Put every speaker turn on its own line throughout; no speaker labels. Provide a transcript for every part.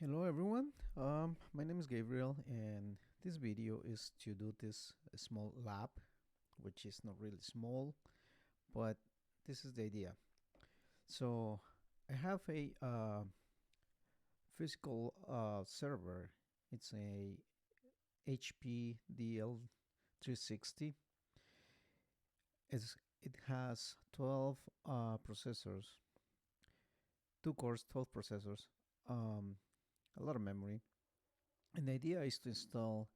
Hello everyone, my name is Gabriel and this video is to do this small lab, which is not really small, but this is the idea. So I have a physical server. It's a HP DL360. It has 12 processors, 2 cores, 12 processors, um, a lot of memory. And the idea is to install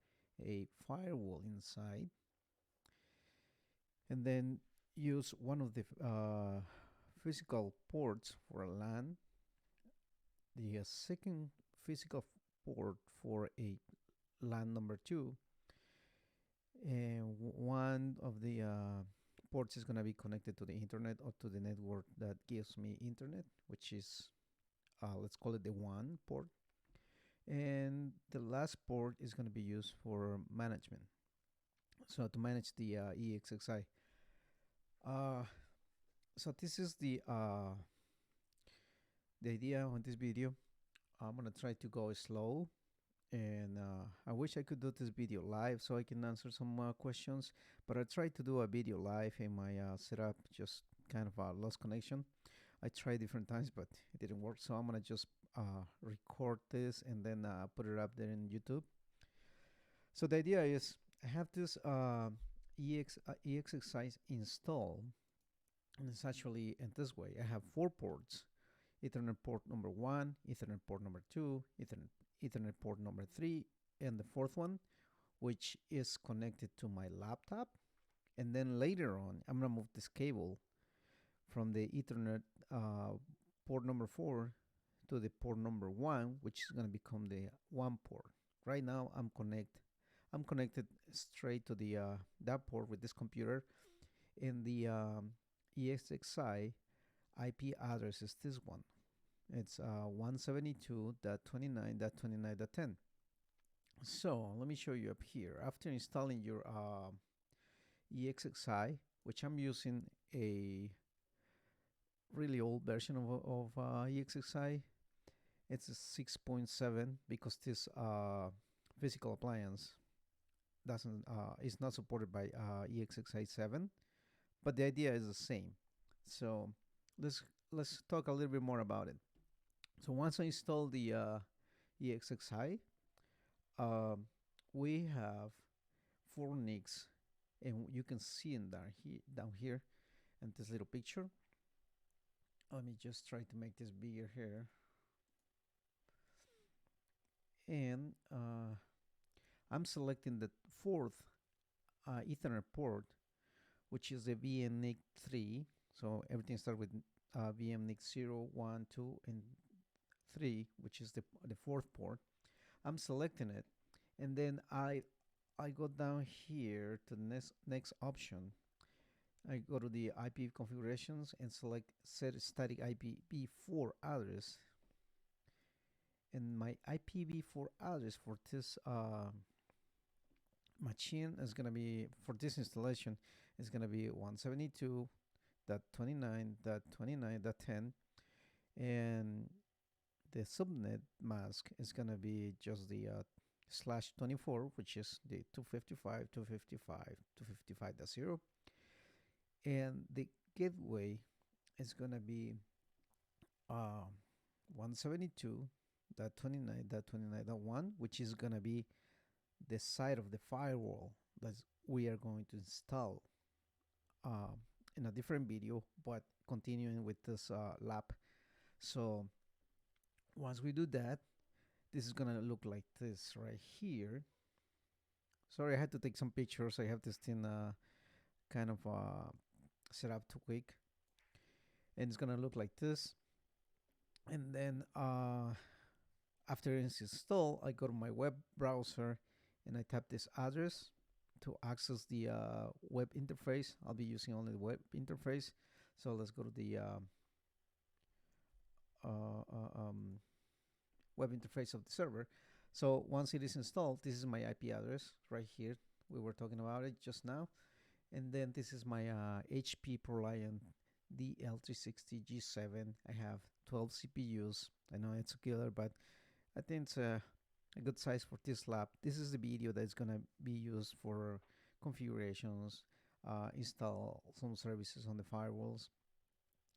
a firewall inside and then use one of the physical ports for a LAN, the second physical port for a LAN number 2, and one of the ports is going to be connected to the internet or to the network that gives me internet, which is let's call it the 1 port, and the last port is going to be used for management, so to manage the EXXI. uh, so this is the idea on this video. I'm gonna try to go slow, and I wish I could do this video live so I can answer some questions, but I tried to do a video live and my setup just kind of lost connection. I tried different times, but it didn't work, so I'm gonna just record this and then put it up there in YouTube. So the idea is I have this EXXI installed, and it's actually in this way. I have 4 ports: Ethernet port number 1, Ethernet port number 2, Ethernet port number 3, and the fourth one, which is connected to my laptop. And then later on, I'm going to move this cable from the Ethernet port number 4 to the port number 1, which is going to become the 1 port. Right now, I'm connected straight to the that port with this computer, and the EXXI IP address is this one. It's 172.29.29.10. So let me show you up here. After installing your EXXI, which I'm using a really old version of EXXI, it's a 6.7 because this physical appliance doesn't is not supported by EXXI 7, but the idea is the same. So let's talk a little bit more about it. So once I install the EXXI, um, we have 4 NICs, and you can see in down here in this little picture. Let me just try to make this bigger here. And I'm selecting the fourth Ethernet port, which is the VMNIC 3. So everything starts with VMNIC 0, 1, 2, and 3, which is the fourth port. I'm selecting it, and then I go down here to the next option. I go to the IP configurations and select set static IPv4 address, and my IPv4 address for this machine is gonna be, for this installation, is gonna be 172.29.29.10, and the subnet mask is gonna be just the /24, which is the 255.255.255.0, and the gateway is gonna be 172.29.29.1, which is gonna be the side of the firewall that we are going to install uh, in a different video, but continuing with this lab. So once we do that, this is gonna look like this right here. Sorry, I had to take some pictures. I have this thing kind of set up too quick, and it's gonna look like this. And then after it's installed, I go to my web browser and I tap this address to access the web interface. I'll be using only the web interface. So let's go to the web interface of the server. So once it is installed, this is my IP address right here. We were talking about it just now. And then this is my HP ProLiant DL360 G7. I have 12 CPUs. I know it's a killer, but I think it's a good size for this lab. This is the video that's gonna be used for configurations, install some services on the firewalls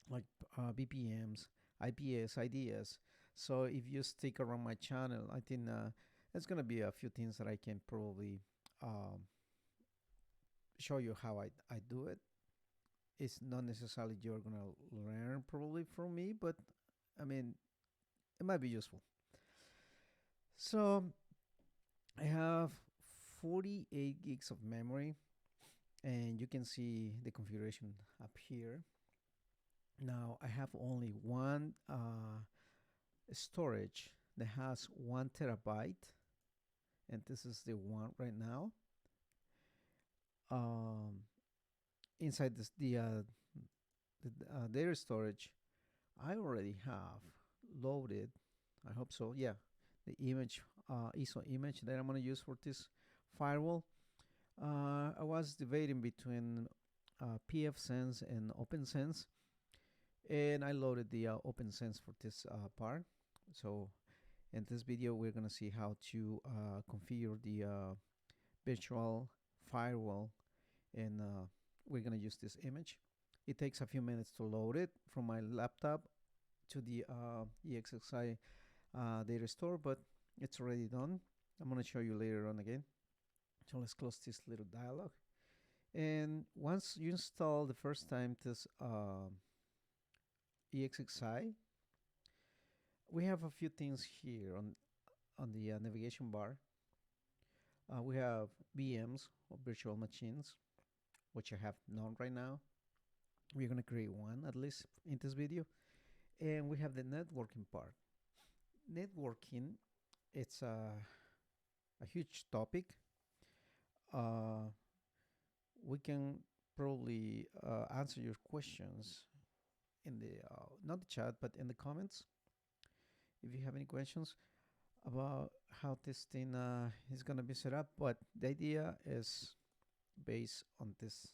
like BPMs, IPS, IDS. So if you stick around my channel, I think there's gonna be a few things that I can probably um, show you how I do it. It's not necessarily you're gonna learn probably from me, but I mean it might be useful. So I have 48 gigs of memory, and you can see the configuration up here. Now I have only one storage that has 1 terabyte, and this is the one right now. Um, inside this the data storage, I already have loaded. I hope so. Yeah, the image ISO image that I'm gonna use for this firewall. I was debating between pfsense and opnsense, and I loaded the opnsense for this part. So in this video, we're gonna see how to configure the virtual firewall, and we're gonna use this image. It takes a few minutes to load it from my laptop to the Esxi data store, but it's already done. I'm gonna show you later on again. So let's close this little dialog. And once you install the first time this Esxi, we have a few things here on the navigation bar. We have VMs or virtual machines, which I have none right now. We're gonna create one at least in this video, and we have the networking part. Networking, it's a huge topic. We can probably answer your questions in the not the chat but in the comments if you have any questions about how this thing is gonna be set up. But the idea is based on this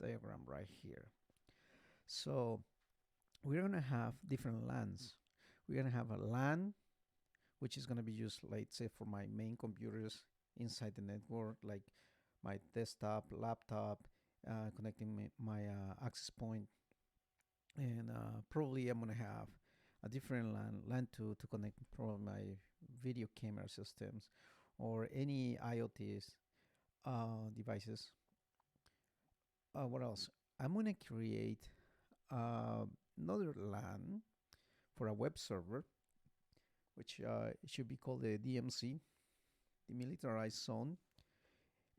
diagram right here. So we're gonna have different LANs. We're gonna have a LAN which is gonna be used, let's say, for my main computers inside the network, like my desktop, laptop, connecting my access point, and probably I'm gonna have a different LAN to connect probably my video camera systems or any IoTs devices. What else? I'm gonna create another LAN for a web server, which should be called the DMZ, demilitarized zone.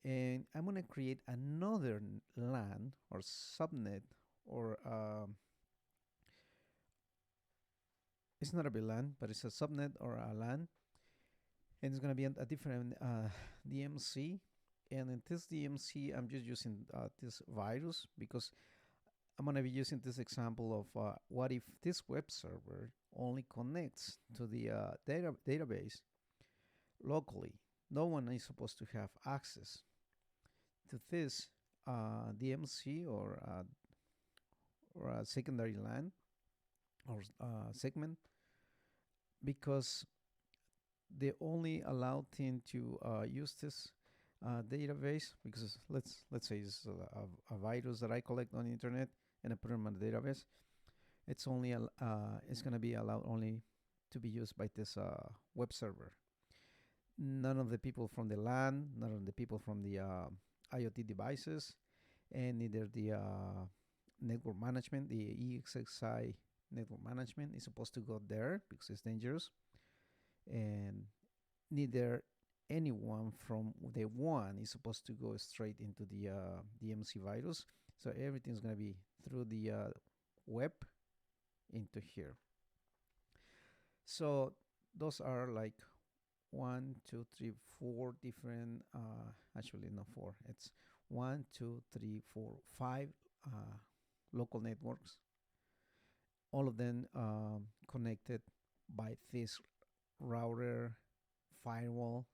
And I'm going to create another LAN or subnet, or it's not a VLAN, but it's a subnet or a LAN. And it's going to be a different DMZ. And in this DMZ, I'm just using this virus because I'm going to be using this example of what if this web server only connects to the database locally. No one is supposed to have access to this DMZ or a secondary LAN or segment, because the only allowed thing to use this database, because let's say it's a virus that I collect on the internet and I put it on the database. It's only it's going to be allowed only to be used by this web server. None of the people from the LAN, none of the people from the IoT devices, and neither the network management, the Esxi network management is supposed to go there because it's dangerous, and neither anyone from the one is supposed to go straight into the DMZ virus. So everything's going to be through the web into here. So those are like 1, 2, 3, 4 different, actually not 4, it's 1, 2, 3, 4, 5 local networks, all of them connected by this router, firewall,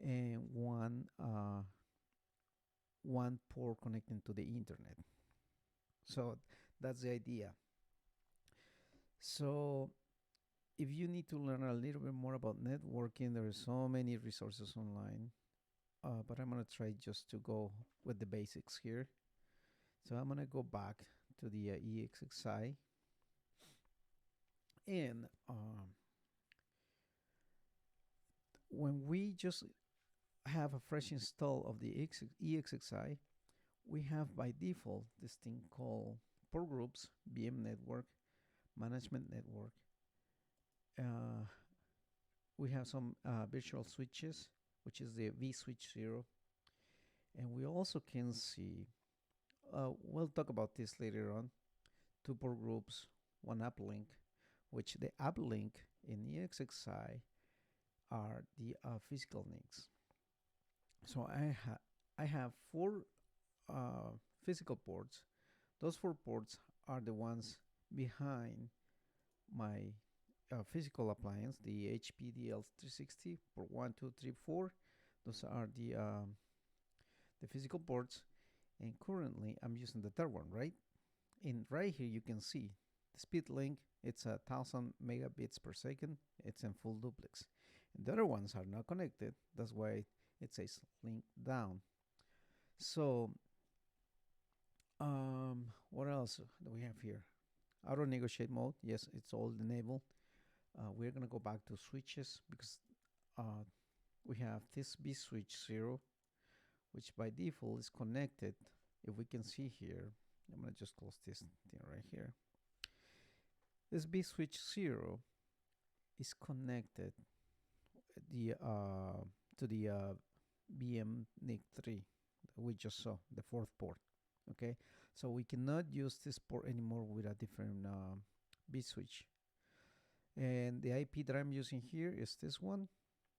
and one port connecting to the internet. So that's the idea. So if you need to learn a little bit more about networking, there are so many resources online, but I'm gonna try just to go with the basics here. So I'm gonna go back to the Esxi, and when we just have a fresh install of the Esxi, we have by default this thing called port groups, VM network, management network. We have some virtual switches, which is the vSwitch 0. And we also can see, we'll talk about this later on, 2 port groups, 1 uplink, which the uplink in Esxi are the physical links. So I have 4 physical ports. Those 4 ports are the ones behind my physical appliance, the HP DL360 port 1, 2, 3, 4. Those are the physical ports, and currently I'm using the third one, right? And right here you can see the speed link. It's 1000 megabits per second. It's in full duplex. And the other ones are not connected. That's why it says link down. So what else do we have here? Auto negotiate mode. Yes, it's all enabled. We're gonna go back to switches because we have this bswitch 0, which by default is connected. If we can see here, I'm gonna just close this thing right here. This bswitch 0 is connected to the VM NIC 3 that we just saw, the 4th port. Okay, so we cannot use this port anymore with a different bswitch. And the IP that I'm using here is this one,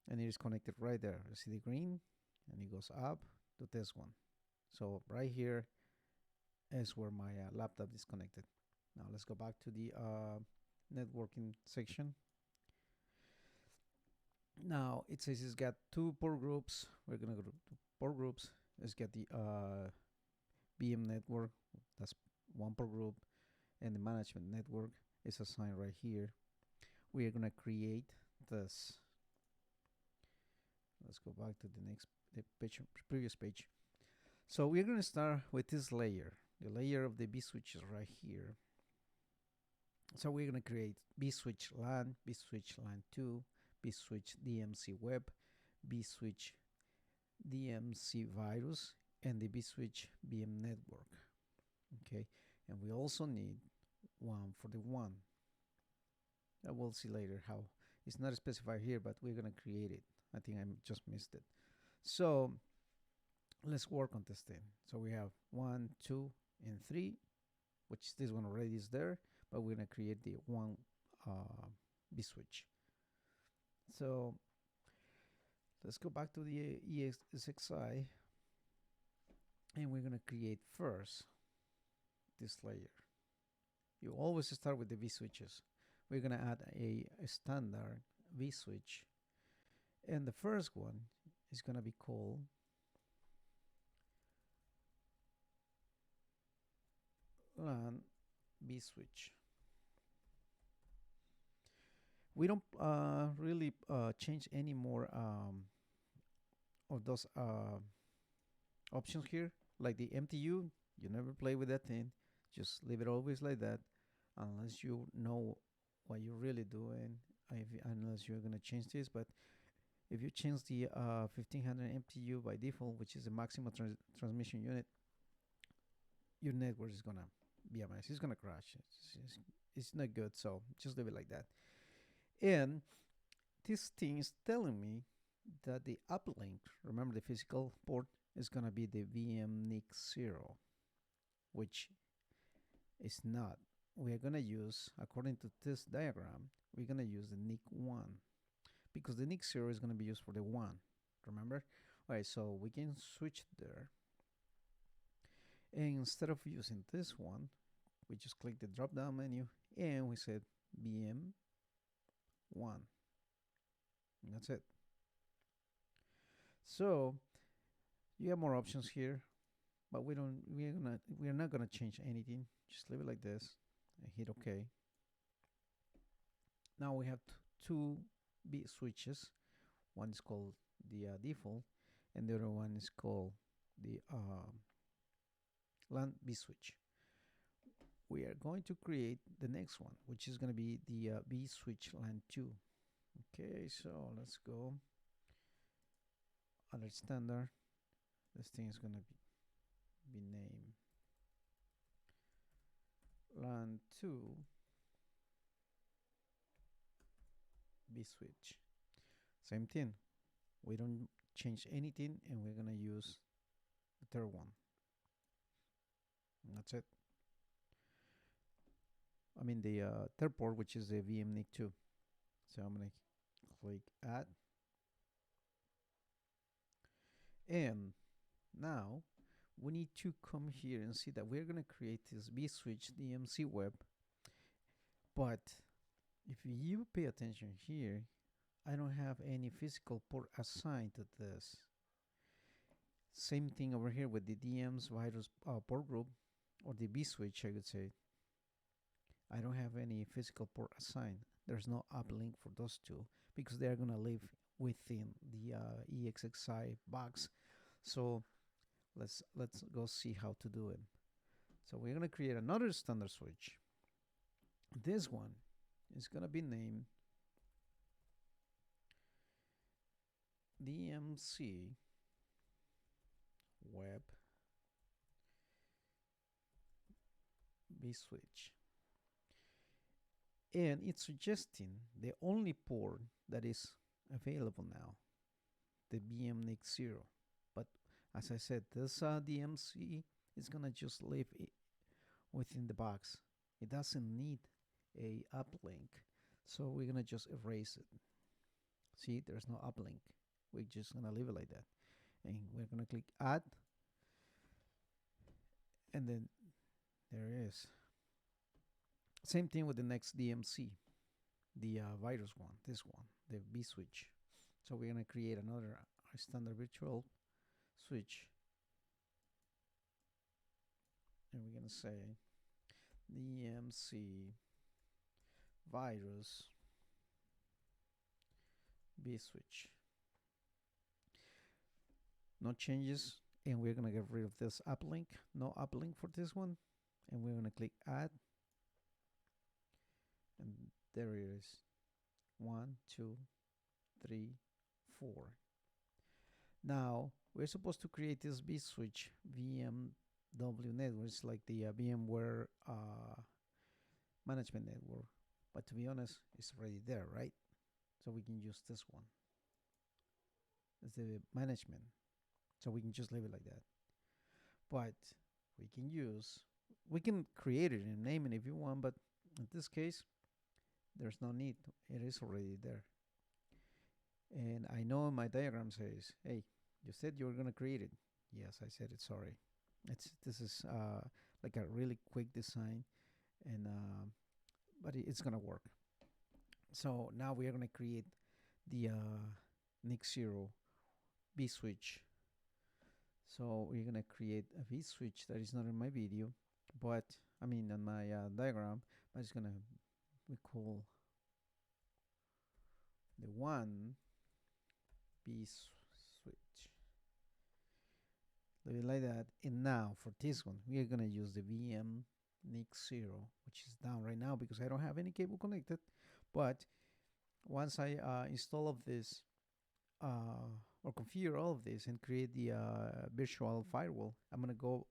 and it is connected right there. You see the green, and it goes up to this one. So right here is where my laptop is connected. Now let's go back to the networking section. Now it says it's got 2 port groups. We're gonna go to port groups. It's got the VM network. That's 1 port group, and the management network is assigned right here. We are gonna create this. Let's go back to the page, previous page. So we're gonna start with this layer, the layer of the bswitches right here. So we're gonna create bswitch LAN, bswitch LAN 2, bswitch DMC web, bswitch DMC virus, and the bswitch VM network. Okay, and we also need one for the WAN. We'll see later how it's not specified here, but we're gonna create it. I think I just missed it. So let's work on this thing. So we have 1, 2, and 3, which this one already is there, but we're gonna create the one bswitch. So let's go back to the Esxi, and we're gonna create first this layer. You always start with the vSwitches. We're gonna add a standard vSwitch, and the first one is gonna be called LAN vSwitch. We don't really change any more of those options here, like the MTU. You never play with that thing. Just leave it always like that, unless you know what you're really doing, unless you're gonna change this. But if you change the 1500 MTU by default, which is the maximum transmission unit, your network is gonna be a mess. It's gonna crash. It's not good, so just leave it like that. And this thing is telling me that the uplink, remember the physical port, is gonna be the VM NIC 0, which is not. We are gonna use, according to this diagram, we're gonna use the NIC 1, because the NIC 0 is gonna be used for the 1, remember? Alright, so we can switch there, and instead of using this one, we just click the drop down menu and we said VM 1, and that's it. So you have more options here, but we're not gonna change anything. Just leave it like this and hit OK. Now we have two vSwitches. One is called the default, and the other one is called the LAN vSwitch. We are going to create the next one, which is going to be the vSwitch LAN 2. Okay, so let's go. Other standard. This thing is going to be named LAN 2 vSwitch. Same thing. We don't change anything, and we're going to use the third one. And that's it. I mean the third port, which is the VMNIC 2. So I'm going to click add. And now we need to come here and see that we're going to create this vSwitch DMC web. But if you pay attention here, I don't have any physical port assigned to this. Same thing over here with the DM's virus port group, or the vSwitch, I would say. I don't have any physical port assigned. There's no uplink for those two because they're gonna live within the Esxi box. So let's go see how to do it. So we're gonna create another standard switch. This one is gonna be named DMC web vSwitch, and it's suggesting the only port that is available now, the BMNIC 0. But as I said, this DMC is gonna just live within the box. It doesn't need a uplink, so we're gonna just erase it. See, there's no uplink. We're just gonna leave it like that, and we're gonna click add, and then there it is. Same thing with the next DMC, the virus one, this one, the vSwitch. So we're gonna create another standard virtual switch, and we're gonna say DMC virus vSwitch. No changes, and we're gonna get rid of this uplink. No uplink for this one, and we're gonna click add, and there it is. 1, 2, 3, 4. Now we're supposed to create this vSwitch VMW network. It's like the VMware management network, but to be honest, it's already there, right? So we can use this one as the management. So we can just leave it like that. But we can create it and name it if you want, but in this case, there's no need. It is already there. And I know my diagram says, hey, you said you were going to create it. Yes, I said it, sorry. This is like a really quick design, and but it's going to work. So now we are going to create the NIC 0 vSwitch. So we're going to create a vSwitch that is not in my video, but I mean on my diagram, but it's going to be called the one vSwitch. Leave it like that. And now for this one, we are going to use the VM NIC 0, which is down right now because I don't have any cable connected. But once I install of this or configure all of this and create the virtual firewall, I'm going to go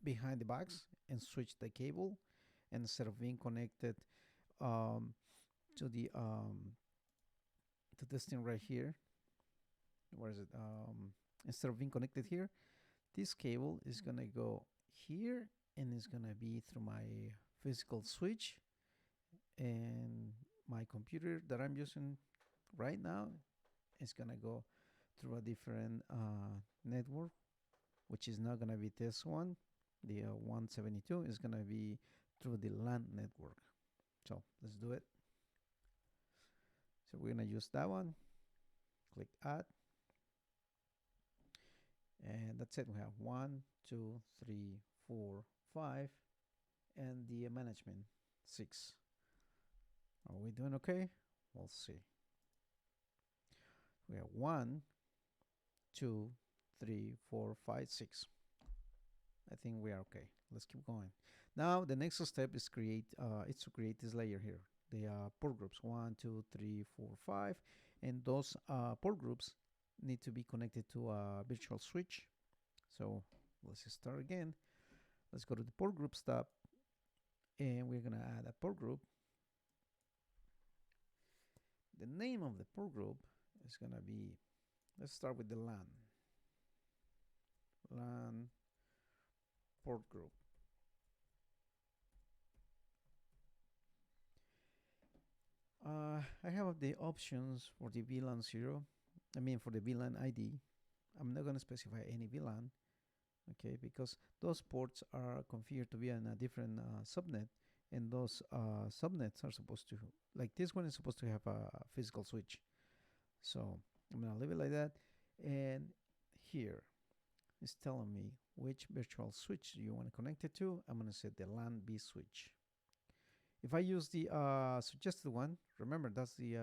behind the box and switch the cable, and instead of being connected to the to this thing right here, where is it, instead of being connected here, this cable is gonna go here and it's gonna be through my physical switch, and my computer that I'm using right now is gonna go through a different network, which is not gonna be this one. The 172 is gonna be through the LAN network. So let's do it. So we're gonna use that one. Click add, and that's it. We have 1, 2, 3, 4, 5, and the management 6. Are we doing okay? We'll see. We have 1, 2, 3, 4, 5, 6. I think we are okay. Let's keep going. Now the next step is to create this layer here. The port groups 1, 2, 3, 4, 5, and those port groups need to be connected to a virtual switch. So let's start again. Let's go to the port groups tab, and we're gonna add a port group. The name of the port group is gonna be, let's start with the LAN port group. I have the options for the VLAN 0. I mean for the VLAN ID. I'm not gonna specify any VLAN, okay, because those ports are configured to be in a different subnet, and those subnets are supposed to, like this one is supposed to have a physical switch. So I'm gonna leave it like that, and here it's telling me which virtual switch you want to connect it to. I'm gonna set the LAN vSwitch. If I use the suggested one, remember that's the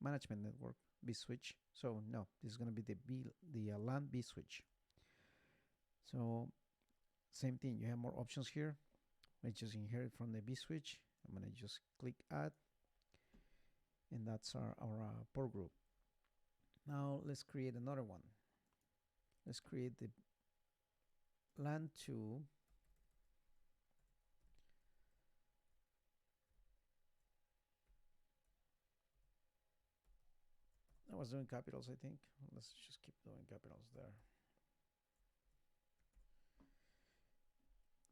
management network vSwitch. So no, this is gonna be the LAN vSwitch. So same thing, you have more options here. I just inherit from the vSwitch. I'm gonna just click add, and that's our port group. Now let's create another one. Let's create the LAN 2 I was doing capitals, I think. Let's just keep doing capitals there.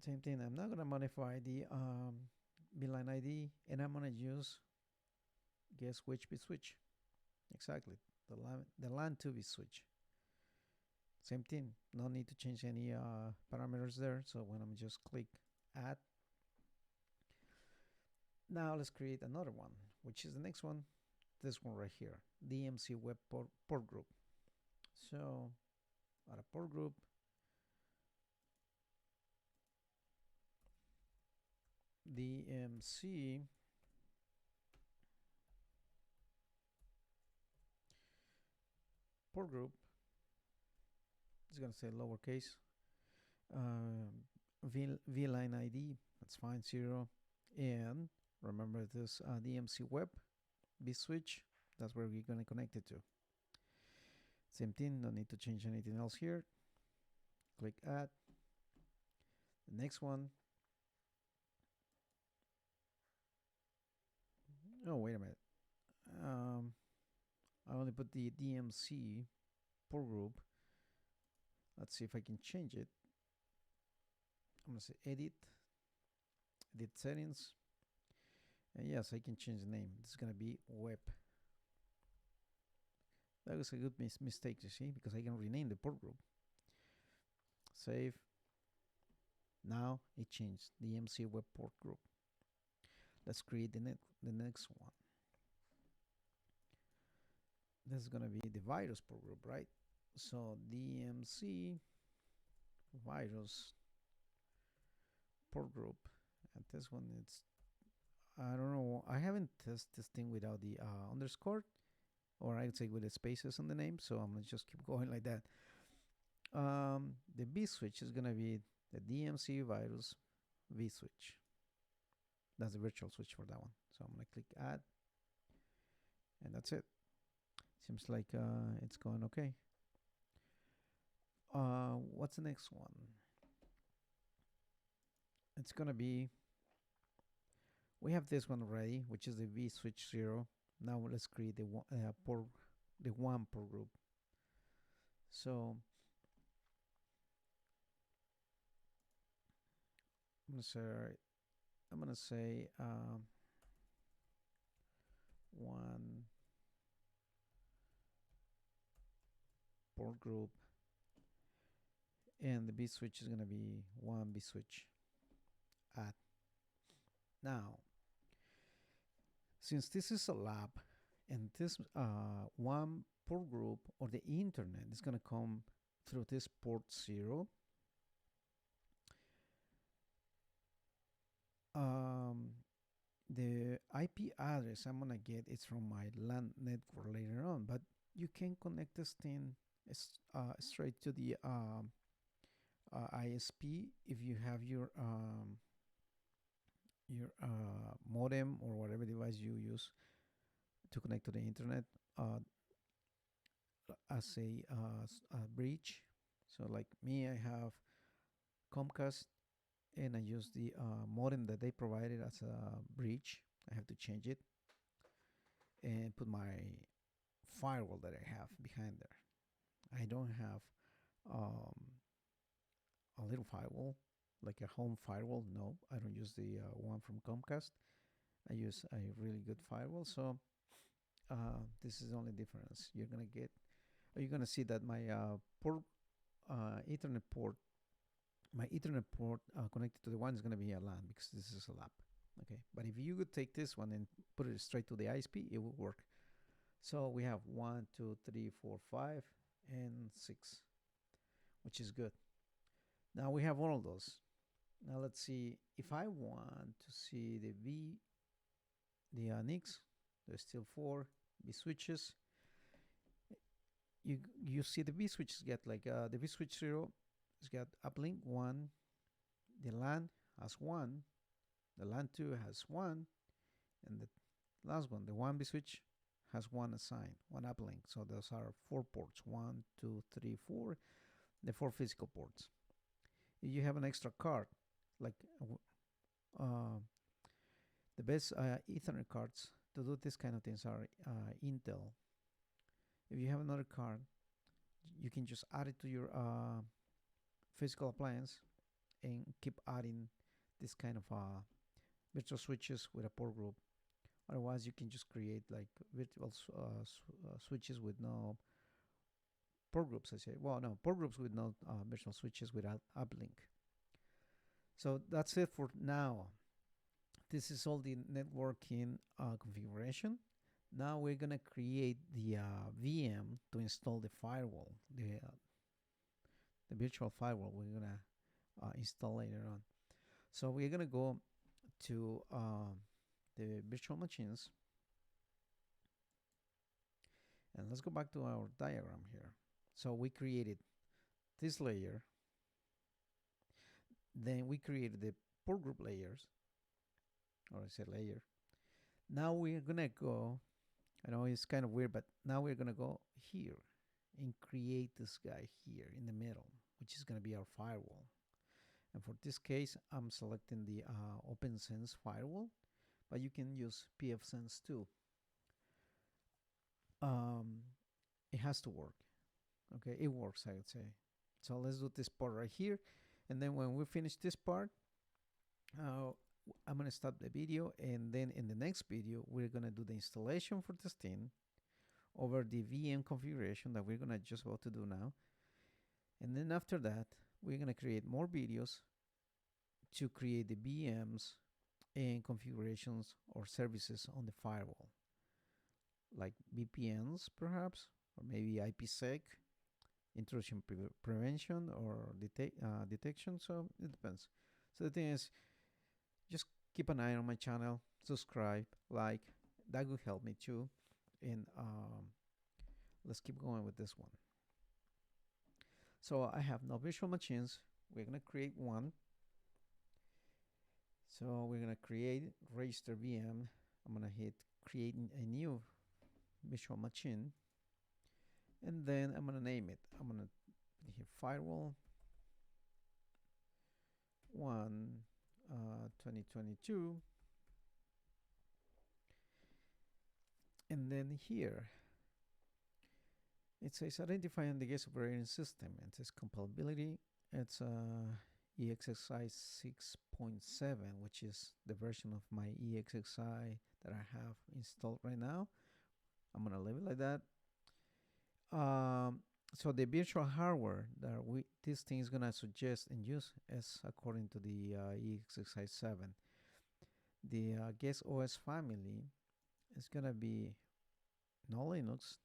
Same thing, I'm not gonna modify the VLAN ID, and I'm gonna use guess which vSwitch. Exactly, the LAN 2 vSwitch. Same thing, no need to change any parameters there. So when I'm just click add. Now let's create another one, which is the next one, this one right here, DMC web port group. So add a port group. DMC port group. It's gonna say lowercase. VLAN ID, that's fine, 0. And remember this DMC web vSwitch, that's where we're gonna connect it to. Same thing, no need to change anything else here. Click add. The next one. Oh, wait a minute. I only put the DMC port group. Let's see if I can change it. I'm gonna say edit settings, and yes, I can change the name. This is gonna be web. That was a good mistake, you see, because I can rename the port group. Save. Now it changed, DMC web port group. Let's create the next one. This is gonna be the virus port group, right? So DMC virus port group, and this one, it's, I don't know, I haven't tested this thing without the underscore, or I would say with the spaces on the name, so I'm gonna just keep going like that. The vSwitch is gonna be the DMC virus vSwitch. That's the virtual switch for that one. So I'm gonna click add, and that's it. Seems like it's going okay. What's the next one? It's gonna be, we have this one already, which is the vSwitch 0. Now let's create the one port group. So I'm gonna say one port group, and the vSwitch is gonna be one vSwitch add. Now, since this is a lab, and this one port group or the internet is gonna come through this port 0, the IP address I'm gonna get is from my LAN network later on, but you can connect this thing straight to the ISP if you have your modem or whatever device you use to connect to the internet uh, as a bridge. So like me, I have Comcast and I use the modem that they provided as a bridge. I have to change it and put my firewall that I have behind there. I don't have um, a little firewall like a home firewall. No, I don't use the one from Comcast. I use a really good firewall. So this is the only difference you're gonna get. You're gonna see that my Ethernet port, my Ethernet port connected to the one is gonna be a LAN because this is a lab. Okay, but if you could take this one and put it straight to the ISP, it will work. So we have 1, 2, 3, 4, 5, and 6, which is good. Now we have all of those. Now let's see if I want to see the NICs. There's still 4 vSwitches. You see the vSwitches get like the vSwitch 0 has got uplink 1, the LAN has 1, the LAN 2 has 1, and the last one, the 1 vSwitch, has 1 assigned, 1 uplink. So those are 4 ports, 1, 2, 3, 4, the 4 physical ports. If you have an extra card, like the best Ethernet cards to do this kind of things are Intel. If you have another card, you can just add it to your physical appliance and keep adding this kind of virtual switches with a port group. Otherwise, you can just create like virtual switches with no port groups. I say, well, no port groups with no virtual switches without uplink. So that's it for now. This is all the networking configuration. Now we're gonna create the VM to install the firewall, the virtual firewall. We're gonna install later on. So we're gonna go to the virtual machines, and let's go back to our diagram here. So we created this layer, then we created the port group layers, or I said layer. Now we're gonna go, I know it's kind of weird, but now we're gonna go here and create this guy here in the middle, which is gonna be our firewall. And for this case, I'm selecting the opnsense firewall, but you can use pfsense too. It has to work. Okay, it works, I would say. So let's do this part right here, and then when we finish this part, I'm gonna stop the video, and then in the next video we're gonna do the installation for this thing over the VM configuration that we're gonna just about to do now. And then after that, we're gonna create more videos to create the VMs and configurations or services on the firewall, like VPNs perhaps, or maybe IPsec, intrusion prevention or detection. So it depends. So the thing is, just keep an eye on my channel, subscribe, like, that would help me too. And let's keep going with this one. So I have no virtual machines. We're gonna create one. So we're gonna create register VM. I'm gonna hit creating a new virtual machine, and then I'm gonna name it. I'm gonna put here firewall 1 2022, and then here it says identifying the guest operating system. It says compatibility. It's EXXI 6.7, which is the version of my EXXI that I have installed right now. I'm gonna leave it like that. So the virtual hardware that this thing is gonna suggest and use is according to the EXXI 7. The guest OS family is gonna be no Linux,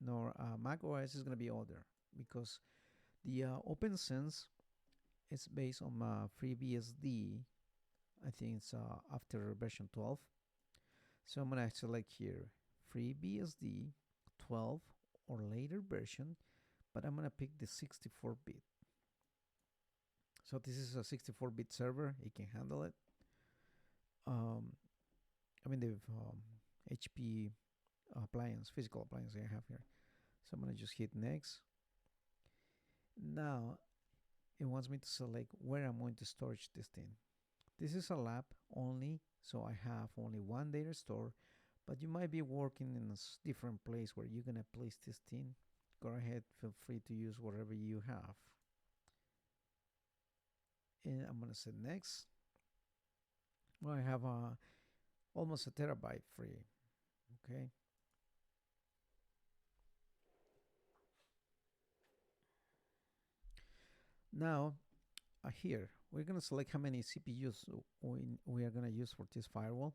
nor Mac OS is gonna be older, because the opnsense is based on FreeBSD I think it's after version 12. So I'm gonna select here FreeBSD 12 or later version, but I'm gonna pick the 64-bit. So this is a 64-bit server; it can handle it. I mean the HP appliance, physical appliance I have here. So I'm gonna just hit next. Now it wants me to select where I'm going to storage this thing. This is a lab only, so I have only one data store, but you might be working in a different place where you're gonna place this thing. Go ahead, feel free to use whatever you have. And I'm gonna say next. Well, I have almost a terabyte free. Okay. Now, here we're gonna select how many CPUs we are gonna use for this firewall.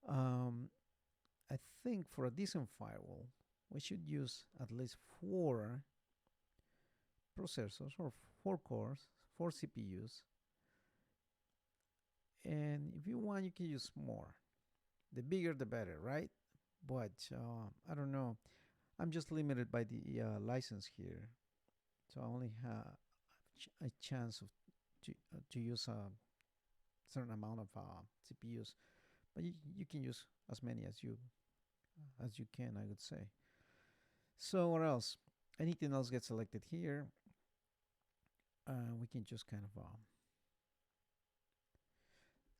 Um, I think for a decent firewall, we should use at least 4 processors or 4 cores, 4 CPUs. And if you want, you can use more. The bigger, the better, right? But I don't know. I'm just limited by the license here, so I only have a chance of to use a certain amount of CPUs. But you can use as many as you can, I would say. So what else? Anything else gets selected here? We can just kind of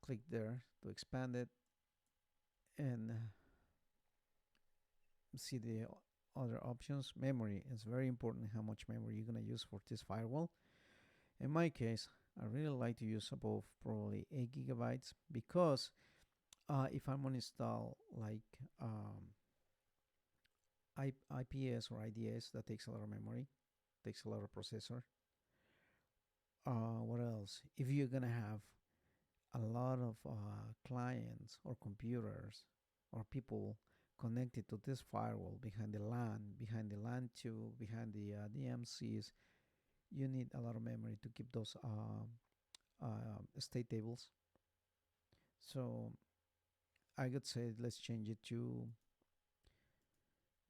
click there to expand it and see the other options. Memory is very important. How much memory you're gonna use for this firewall? In my case, I really like to use above probably 8 gigabytes because if I'm gonna install like IPS or IDS, that takes a lot of memory, takes a lot of processor. What else? If you're gonna have a lot of clients or computers or people connected to this firewall behind the LAN 2, behind the DMCs, you need a lot of memory to keep those state tables. So I could say let's change it to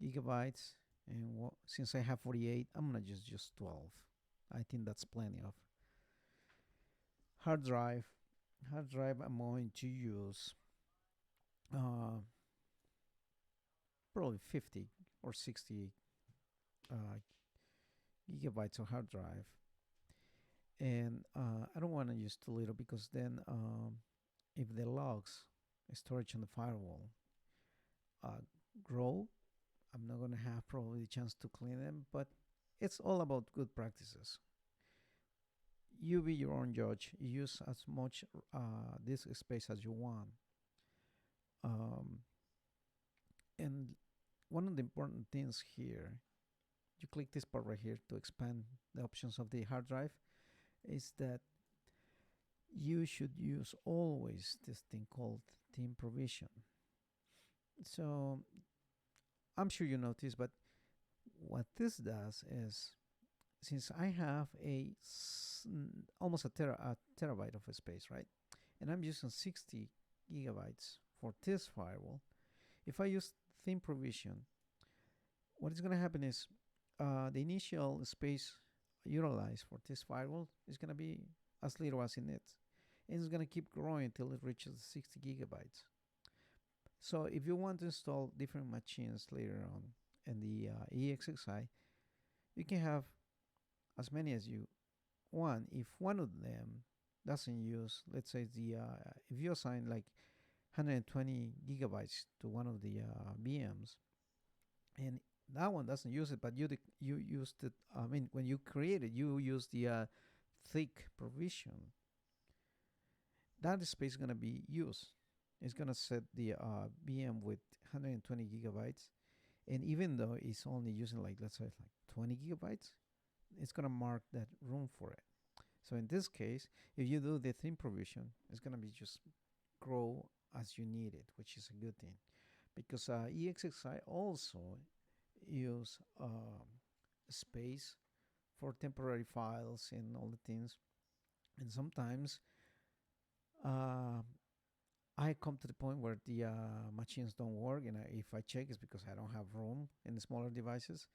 gigabytes, and since I have 48, I'm gonna just 12. I think that's plenty of. Hard drive. Hard drive, I'm going to use uh, probably 50 or 60 uh, gigabytes of hard drive. And I don't want to use too little because then if the logs storage on the firewall grow, I'm not going to have probably the chance to clean them, but it's all about good practices. You be your own judge. You use as much disk space as you want. And one of the important things here, you click this part right here to expand the options of the hard drive, is that you should use always this thing called team provision. So I'm sure you notice, but what this does is, since I have almost a terabyte of space, right? And I'm using 60 gigabytes for this firewall. If I use theme provision, what is going to happen is the initial space utilized for this firewall is going to be as little as in it. And it's going to keep growing until it reaches 60 gigabytes. So if you want to install different machines later on in the Esxi, you can have as many as you want. If one of them doesn't use, let's say if you assign like 120 gigabytes to one of the VMs, and that one doesn't use it, but you used it. I mean, when you create it, you use the thick provision. That space is gonna be used. It's gonna set the VM with 120 gigabytes, and even though it's only using like, let's say like 20 gigabytes, it's gonna mark that room for it. So in this case, if you do the theme provision, it's gonna be just grow as you need it, which is a good thing, because Esxi also use space for temporary files and all the things, and sometimes Uh, I come to the point where the machines don't work, and if I check, it's because I don't have room in the smaller devices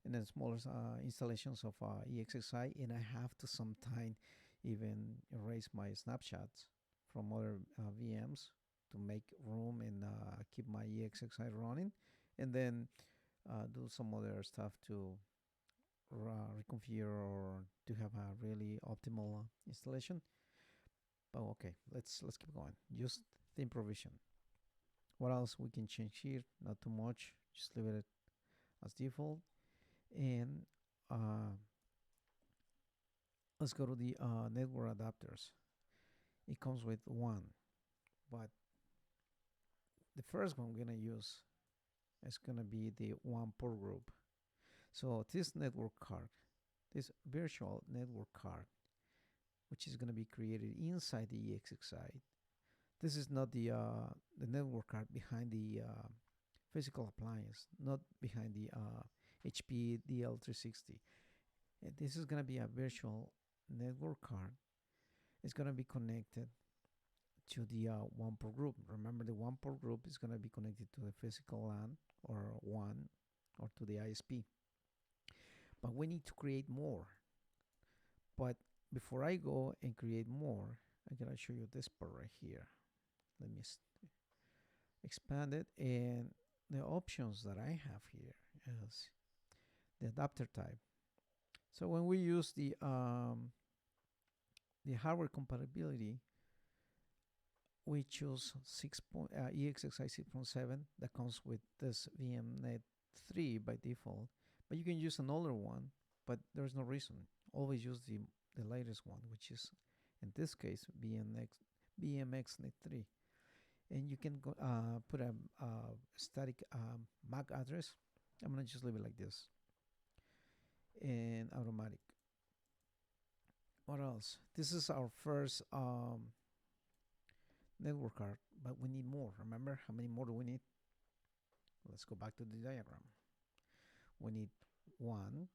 and then smaller installations of EXXI, and I have to sometime even erase my snapshots from other VMs to make room and keep my EXXI running, and then do some other stuff to reconfigure or to have a really optimal installation. But okay, let's keep going. Just theme provision. What else we can change here? Not too much. Just leave it as default. And let's go to the network adapters. It comes with one, but the first one we're gonna use is gonna be the one port group. So this network card, this virtual network card, which is gonna be created inside the EXXI. This is not the network card behind the physical appliance, not behind the HP DL360. This is gonna be a virtual network card. It's gonna be connected to the one port group. Remember, the one port group is going to be connected to the physical LAN or WAN or to the ISP. But we need to create more. But before I go and create more, I'm going to show you this part right here. Let me expand it. And the options that I have here is the adapter type. So when we use the hardware compatibility, we choose EXXI 6.7 that comes with this VMnet 3 by default, but you can use an older one, but there's no reason. Always use the latest one, which is in this case BMXnet 3, and you can go, put a static MAC address. I'm gonna just leave it like this, and automatic. What else? This is our first network card, but we need more. Remember, how many more do we need? Let's go back to the diagram. We need one,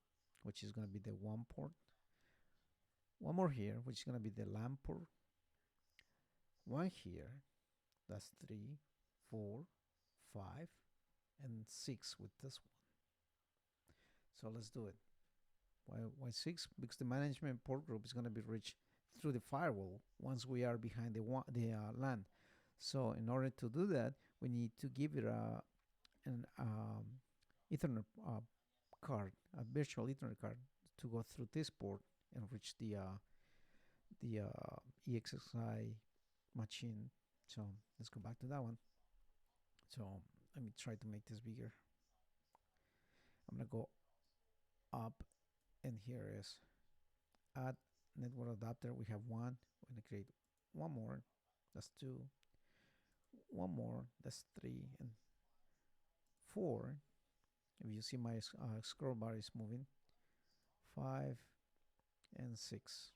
which is going to be the one port. One more here, which is going to be the LAN port. One here, that's 3, 4, 5, and 6 with this one. So let's do it. Why 6? Because the management port group is going to be reached through the firewall once we are behind the LAN. So in order to do that, we need to give it an Ethernet card, a virtual Ethernet card, to go through this port and reach the EXXI machine. So let's go back to that one. So let me try to make this bigger. I'm gonna go up, and here is add network adapter. We have one. We're gonna create one more. That's 2. One more. That's 3 and 4. If you see my scroll bar is moving. 5 and 6.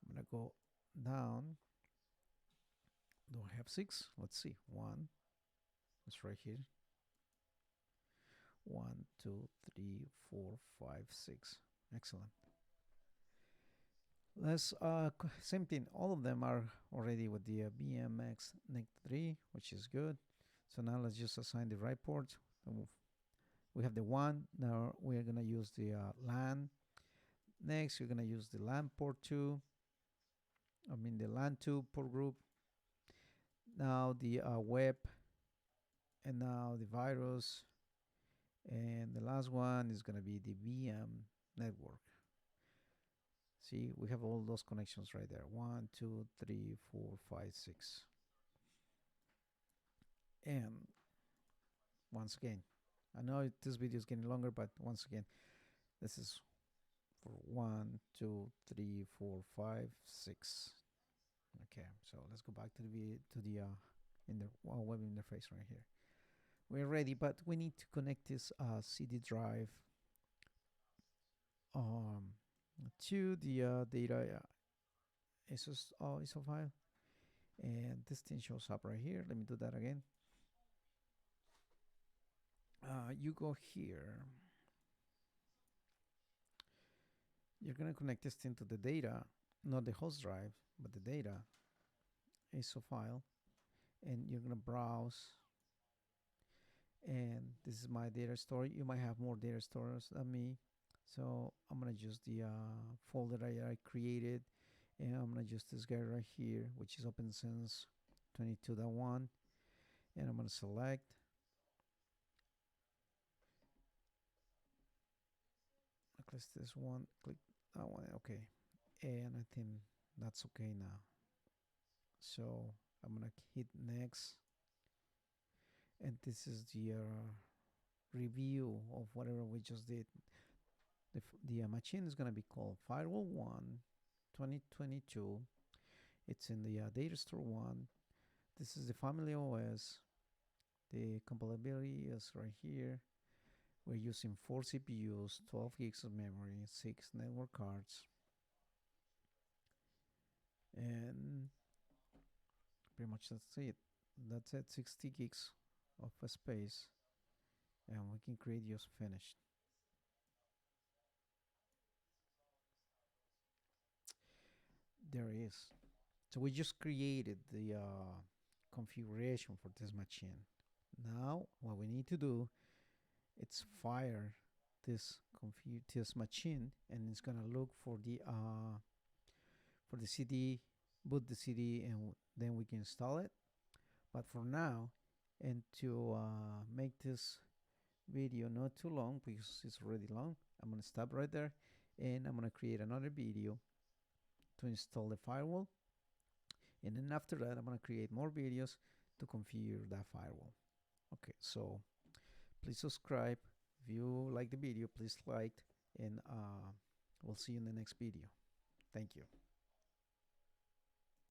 I'm gonna go down. Do I have 6? Let's see. 1. It's right here. 1, 2, 3, 4, 5, 6. Excellent. Let's same thing. All of them are already with the BMX NIC 3, which is good. So now let's just assign the right port. We have the 1. Now we're gonna use the LAN. Next, we're gonna use the LAN port 2. I mean the LAN 2 port group. Now the web, and now the virus, and the last one is gonna be the VM network. See, we have all those connections right there. 1, 2, 3, 4, 5, 6. And once again, I know this video is getting longer, but once again, this is for 1, 2, 3, 4, 5, 6. Okay, so let's go back to the in the web interface right here. We're ready, but we need to connect this CD drive to the data ISO file, and this thing shows up right here. Let me do that again. You go here. You're gonna connect this thing to the data, not the host drive, but the data. ISO file, and you're gonna browse, and this is my data store. You might have more data stores than me, so I'm gonna use the folder I created, and I'm gonna use this guy right here, which is opnsense 22.1, and I'm gonna select, click this one, click that one, okay, and I think that's okay now. So I'm gonna hit next, and this is the review of whatever we just did. The machine is gonna be called Firewall 1 2022. It's in the data store 1. This is the family OS. The compatibility is right here. We're using 4 CPUs, 12 gigs of memory, 6 network cards, and pretty much that's it. That's it, 60 gigs of space, and we can create just finished. There is. So we just created the configuration for this machine. Now what we need to do is fire this machine, and it's gonna look for the CD, boot the CD, and then we can install it. But for now, and to make this video not too long because it's already long, I'm gonna stop right there, and I'm gonna create another video to install the firewall, and then after that I'm gonna create more videos to configure that firewall. Okay, so please subscribe. If you like the video, please like, and we'll see you in the next video. Thank you.